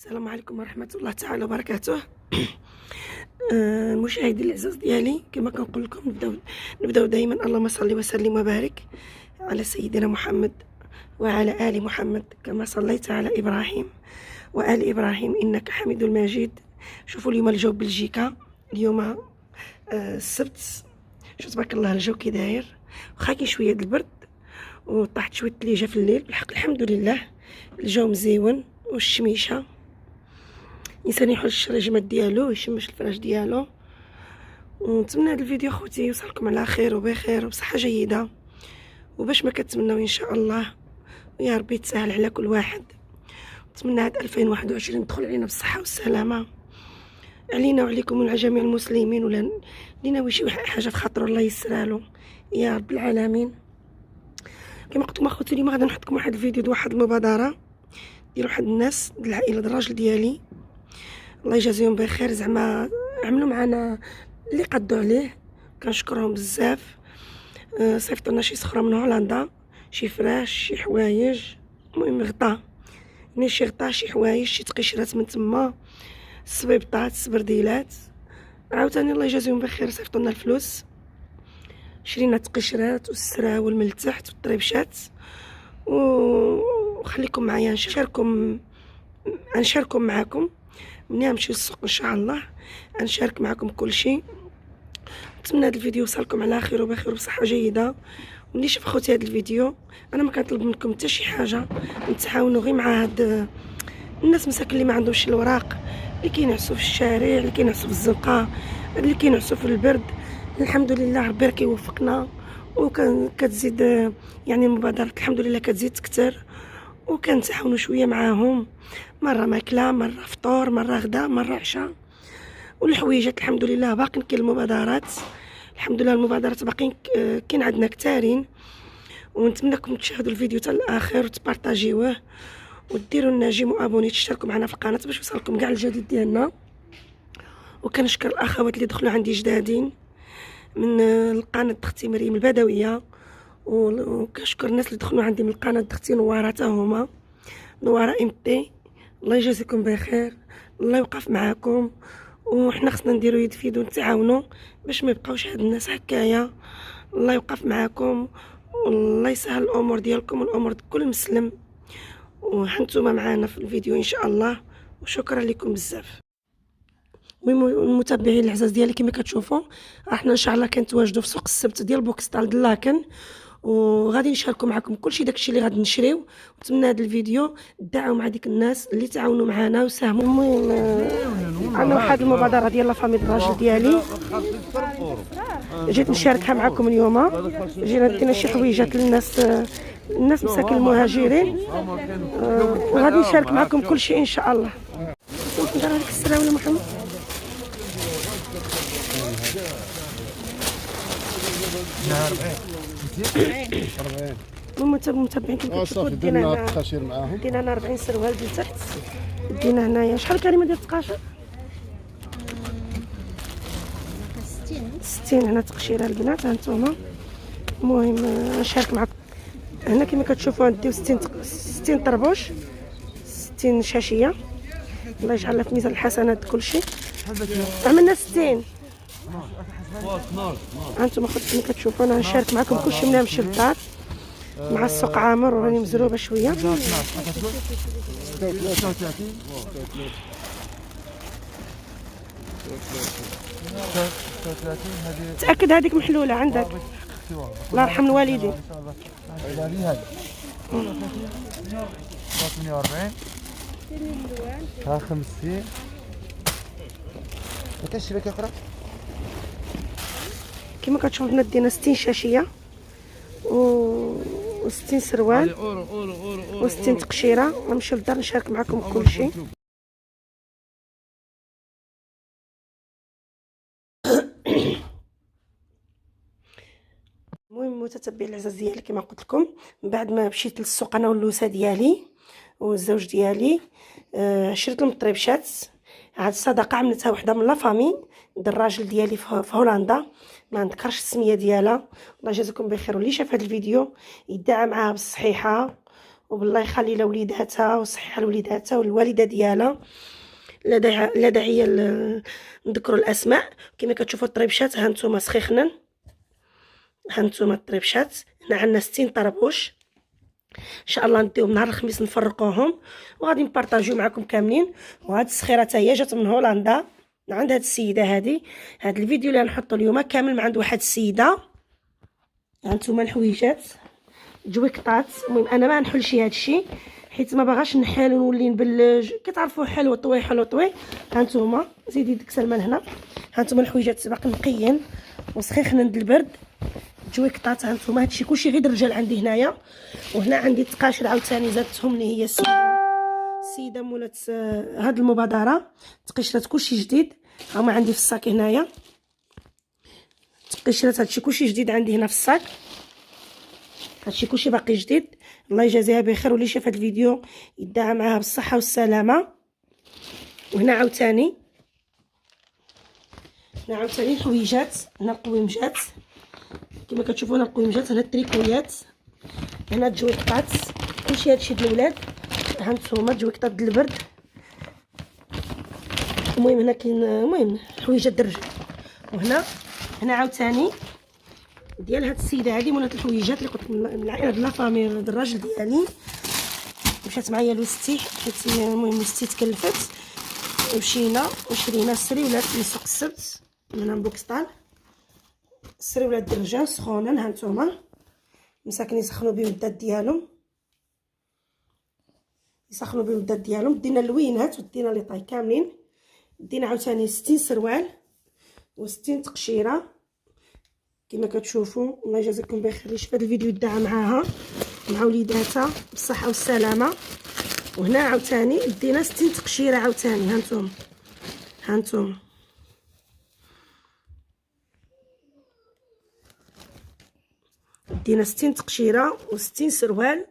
السلام عليكم ورحمة الله تعالى وبركاته. المشاهدين العزاز ديالي، كما كنقول لكم نبداو دائما اللهم صل وسلم وبارك على سيدنا محمد وعلى آل محمد كما صليت على إبراهيم وآل إبراهيم إنك حميد مجيد. شوفوا اليوم الجو بلجيكا، اليوم السبت، شوف تبارك الله الجو كي داير، واخا كاين شويه د البرد وطاحت شويه الثليجه في الليل، بالحق الحمد لله الجو مزيون والشميشه، الانسان يحل الشرجمات ديالو يشمش الفراش ديالو. ونتمنى هذا الفيديو خوتي يوصلكم على خير وبخير وبصحه جيده، وباش ما كتمناو ان شاء الله، ويا ربي تسهل على كل واحد. نتمنى هاد 2021 يدخل علينا بالصحه والسلامه، علينا وعليكم وعلى جميع المسلمين، ولا اللي ناوي شي حاجه في خاطرو الله يسرها له يا رب العالمين. كما قلت لكم اخوتي، اليوم غادي نحط لكم واحد الفيديو د واحد المبادره ديال واحد الناس د العائله د الراجل ديالي، الله يجازيهم بخير. زعما عملوا معنا اللي قدوا عليه، كنشكرهم بزاف. صيفطوا لنا شي صخره من هولندا، شي فراش، شي حوايج، المهم غطا، يعني شي غطا، شي حوايج، شي تقشرات من تما، الصبيبطات، السبرديلات. عاوتاني الله يجازيهم بخير صيفطوا لنا الفلوس، شرينا تقشرات والسراول من التحت والطريبشات. وخليكم معايا نشارككم معاكم مني نمشي للسوق ان شاء الله، نشارك معكم كل شيء. نتمنى هذا الفيديو يوصلكم على خير وبخير وبصحه جيده. واللي شاف خوتي هذا الفيديو، انا ما كنطلب منكم حتى شي حاجه، نتعاونوا غير مع هاد الناس مساكن اللي ما عندهمش الوراق، اللي كينعسوا في الشارع، اللي كينعسوا في الزنقه، اللي كينعسوا في البرد. الحمد لله ربي راه كيوفقنا، كتزيد يعني المبادرات الحمد لله كتزيد تكثر، وكنتعاونوا شويه معاهم، مره ماكله، مره فطور، مره غدا، مره عشاء. والحويجات الحمد لله باقين كاين المبادرات، الحمد لله المبادرات باقين كاين عندنا كثارين. ونتمنىكم تشاهدوا الفيديو حتى الاخر وتبارطاجيوه وديروا لنا جيم وابوني، تشتركوا معنا في القناه باش يوصلكم كاع الجديد ديالنا. وكنشكر الاخوات اللي دخلوا عندي جدادين من القناه اختي مريم البدويه، وكنشكر الناس اللي دخلوا عندي من القناه اختي نواره، حتى هما نواره امتي، الله يجازيكم بخير، الله يوقف معاكم. وحنا خصنا نديرو يد في يد ونتعاونوا باش ما يبقاوش هاد الناس هكايا. الله يوقف معاكم والله يسهل الامور ديالكم والامور ديال كل مسلم. وحنتوما معانا في الفيديو ان شاء الله، وشكرا لكم بزاف. المهم المتابعين العزاز ديالي، كما كتشوفوا احنا ان شاء الله كنتواجدوا في سوق السبت ديال بوكسطال دلاكن، وغادي نشاركوا معكم كلشي داكشي اللي غادي نشريو. نتمنى هذا الفيديو دعوا مع ديك الناس اللي تعاونوا معنا وساهموا. المهم عندنا واحد المبادره ديال لافامي الراجل ديالي، جيت نشاركها معكم اليوم. جينا دينا شي حويجات للناس، الناس مساكن المهاجرين، وغادي نشارك معكم كلشي ان شاء الله. ندير هذيك السراوله محمد. المتابعين كيما كتشوفوا دينا هنا 40 سروال ديال تحت، دينا هنايا شحال كلمه ديال التقاشر؟ 60 هنا تقشيره البنات، ها نتوما. المهم نشارك معكم هنا كما كتشوفوا نديو 60 طربوش، 60 شاشيه، الله يجعلها في ميزان الحسنات كلشي. عملنا 60 هانتوما خوتي كما كتشوفوا. انا نشارك معكم كلشي من نمشي للدار مع السوق عامر، وراني مزروبه شويه. تاكد هذيك محلوله عندك، الله يرحم الوالدين. 48 ها 50 ما كاينش شبكه اخرى. كما كتشوفوا بنات دينا 60 شاشيه و 60 سروال و 60 تقشيره. غنمشي للدار نشارك معكم كلشي. المهم متتبعين العزاز ديالي، كما قلت لكم من بعد ما مشيت للسوق انا واللوسه ديالي والزوج ديالي، شريت لهم الطريبشات. هاد الصدقه عملتها وحده من لافامي د الراجل ديالي في هولندا، ما نذكرش السميه ديالها، الله يجازيكم بخير. واللي شاف هذا الفيديو يدعى معاها بالصحيحه وبالله يخلي لها وليداتها وصحيها لوليداتها والوالده ديالها. لا داعي نذكروا الاسماء. كما كتشوفوا الطريبشات ها نتوما سخيخنن، ها نتوما الطريبشات. هنا عندنا 60 طربوش ان شاء الله نديهم نهار الخميس نفرقوهم وغادي نبارطاجيو معكم كاملين. وهاد السخيره حتى هي جات من هولندا عند هاد السيده هادي. هاد الفيديو اللي غنحطو اليوم كامل من عند واحد السيده. هانتوما الحويجات جويكطات. المهم انا ما نحلش هادشي حيت ما باغاش نحال ونولي نبلج. كتعرفوا حلو طوي حلو طوي. هانتوما زيدي ديك سلمى هنا. هانتوما الحويجات باقي نقيين وسخيخنين د البرد. جويكطات هانتوما هادشي كلشي غير الرجال عندي هنايا. وهنا عندي التقاشر عاوتاني زادتهم اللي هي السيده مولات هاد المبادره. تقشرات كلشي جديد هما عندي في الصاك هنايا. تقشرات هادشي كلشي جديد عندي هنا في الصاك. هادشي كلشي باقي جديد. الله يجازيها بخير واللي شاف هاد الفيديو يدعى معاها بالصحه والسلامه. وهنا عاوتاني الحويجات. هنا القويمجات كما كتشوفوا. هنا القويمجات. هنا التريكويات. هنا الجويكطات كلشي هادشي د الولاد. هانتوما جويكطات د البرد. المهم هنا كاين المهم حويجات د الرجال. وهنا عاوتاني ديال هاد السيده هادي مولات الحويجات اللي قلت من العائله د لافامي د الراجل ديالي. مشات معايا لوستي حيت المهم وستي تكلفت ومشينا وشرينا السريولات من سوق السبت من هنا بوكسطال. السريولات د الرجال سخونين. هانتوما مساكن يسخنوا بهم الدات ديالهم. دينا اللوينات ودينا لي طاي كاملين. دينا عاوتاني 60 سروال و60 تقشيره كما كتشوفوا. الله يجازيكم بخير اللي شاف هذا الفيديو دعا معاها مع وليداتها بالصحه والسلامه. وهنا عاوتاني دينا 60 تقشيره عاوتاني. هانتوما دينا 60 تقشيره و60 سروال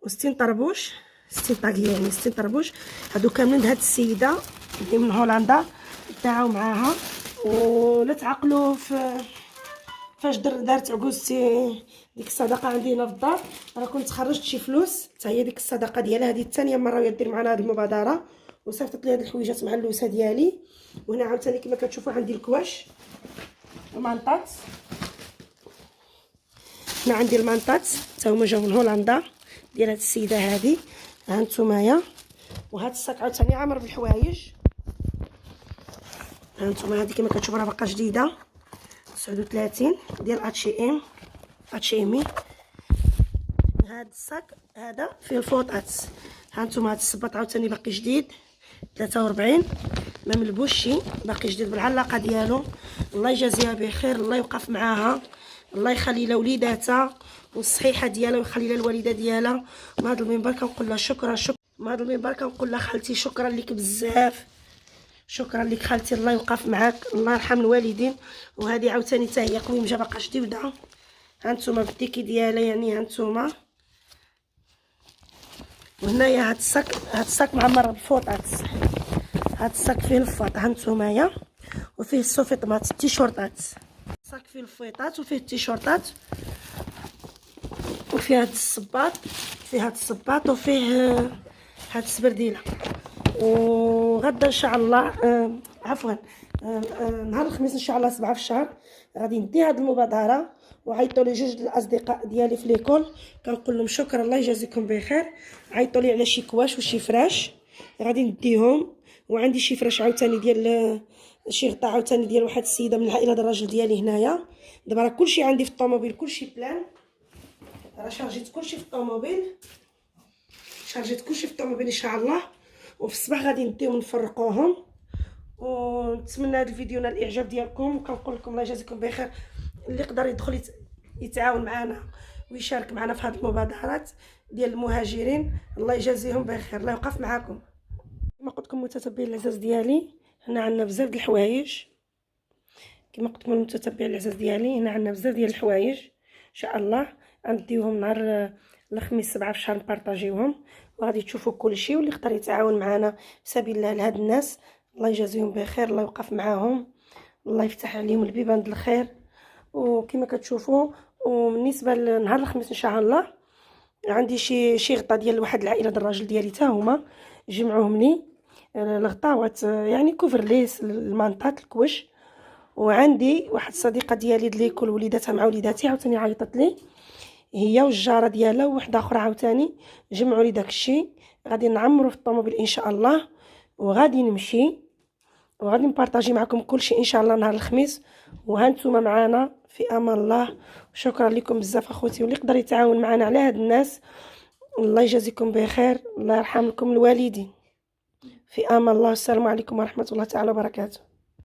و60 طربوش 60 طاقيه يعني 60 طربوش. هادو كاملين هاد السيده اللي من هولندا دعاو معاها. ولا تعقلوا فاش دارت عكوزتي ديك الصدقه عندنا في الدار راه كنت خرجت شي فلوس حتى هي ديك الصدقه ديالها. هذه الثانيه مره وهي دير معنا هذه المبادره وصيفطت لي هاد الحويجات مع اللوسه ديالي. وهنا عاوتاني كما كتشوفوا عندي الكواش المانطات. هنا عندي المانطات حتى هما جاو من هولندا ديال هاد السيده هذه. ها نتومايا. وهاد الصاك عاوتاني عامر بالحوايج. ها نتوما هذه كما كتشوفوا راه باقا جديده 39 ديال اتشيمي. هاد الصاك هذا فيه الفوطات. ها نتوما هاد الصباط عاوتاني باقي جديد 43 ما ملبوش باقي جديد بالعلاقه ديالو. الله يجازيها بخير. الله يوقف معاها. الله يخلي لها وليداتها والصحيحه ديالها ويخلي لها الوالده ديالها. من هذا المنبر كنقول لها شكرا. من هذا المنبر كنقول لها خالتي شكرا لك بزاف. شكرا لك خالتي. الله يوقف معاك. الله يرحم الوالدين. وهذه عاوتاني حتى هي قويمجه باقا جديده. هانتوما بالديكي ديالها يعني هانتوما. وهنايا هاد الصاك معمر بالفوطات. هاد الصاك فيه الفوط هانتومايا وفيه السوفيطمات التيشورطات. الصاك فيه الفويطات وفيه التيشورطات وفيه هاد الصباط وفيه هاد السبرديله. وغدا ان شاء الله عفوا نهار الخميس ان شاء الله 7 في الشهر غادي ندي هاد المبادره. وعيطوا لي جوج الاصدقاء ديالي في ليكول كنقول لهم شكرا الله يجازيكم بخير. عيطوا لي على شي كواش وشي فراش غادي نديهم. وعندي شي فراش عاوتاني ديال شي غطاء عاوتاني ديال واحد السيده من العائله ديال الراجل ديالي هنايا. دابا راه كلشي عندي في الطوموبيل كلشي بلان. راه شارجيت كلشي في الطوموبيل ان شاء الله. وفي الصباح غادي نديهم نفرقوهم. ونتمنى هذا الفيديو نال الاعجاب ديالكم. وكنقول لكم الله يجازيكم بخير. اللي يقدر يدخل يتعاون معنا ويشارك معنا في هذه المبادرات ديال المهاجرين الله يجازيهم بخير. الله يوقف معكم. كما قلت لكم متتبعين العزاز ديالي هنا عندنا بزاف ديال الحوايج. كما قلت لكم المتتبعين العزاز ديالي هنا عندنا بزاف ديال الحوايج ان شاء الله غنديوهم نهار الخميس 7 في الشهر نبارطاجيوهم. وغادي تشوفوا كلشي. واللي يقدر يتعاون معنا في سبيل الله لهاد الناس الله يجازيهم بخير. الله يوقف معاهم. الله يفتح عليهم البيبان ديال الخير. وكما كتشوفوا وبالنسبه لنهار الخميس ان شاء الله عندي شي غطا ديال واحد العائله د الراجل ديالي حتى هما جمعوهم لي، الغطاوات يعني كوفرليس، المانطات، الكوش. وعندي واحد الصديقه ديالي د ليكول وليداتها مع وليداتي عاوتاني عيطت لي، هي والجاره ديالها ووحده اخرى عاوتاني جمعوا لي داكشي. غادي نعمرو في الطوموبيل ان شاء الله، وغادي نمشي وغادي نبارطاجي معكم كلشي ان شاء الله نهار الخميس. وهانتوما معنا في امان الله. شكرا لكم بزاف اخوتي، واللي يقدر يتعاون معنا على هاد الناس الله يجازيكم بخير، الله يرحم لكم الوالدين. في امان الله، السلام عليكم ورحمه الله تعالى وبركاته.